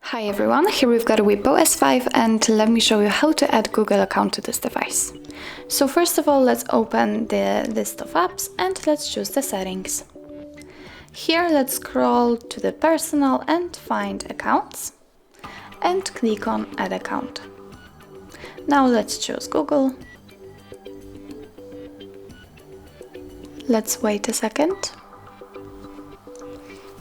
Hi everyone, here we've got a WIEPPO S5 and let me show you how to add Google account to this device. So first of all, let's open the list of apps and let's choose the settings. Here let's scroll to the personal and find accounts and click on add account. Now let's choose Google. Let's wait a second.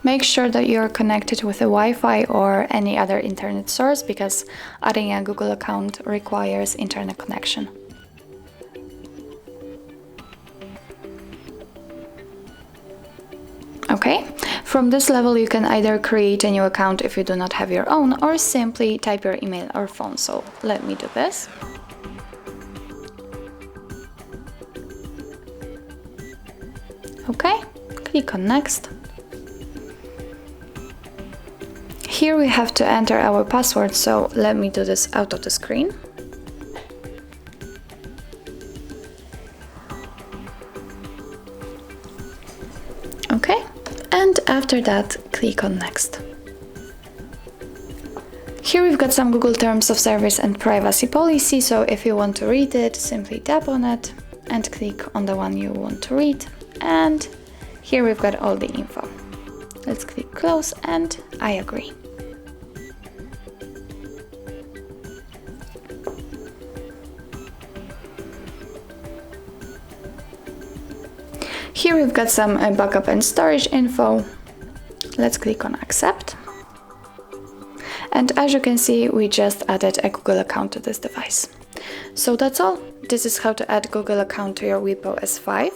Make sure that you're connected with a Wi-Fi or any other internet source because adding a Google account requires internet connection. Okay, from this level you can either create a new account if you do not have your own or simply type your email or phone. So let me do this. Okay, click on next. Here we have to enter our password, so let me do this out of the screen. Okay, and after that, click on next. Here we've got some Google Terms of Service and Privacy Policy, so if you want to read it, simply tap on it and click on the one you want to read. And here we've got all the info. Let's click close and I agree. Here we've got some backup and storage info. Let's click on accept. And as you can see, we just added a Google account to this device. So that's all. This is how to add Google account to your WIEPPO S5.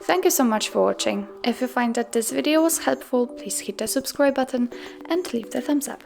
Thank you so much for watching. If you find that this video was helpful, please hit the subscribe button and leave the thumbs up.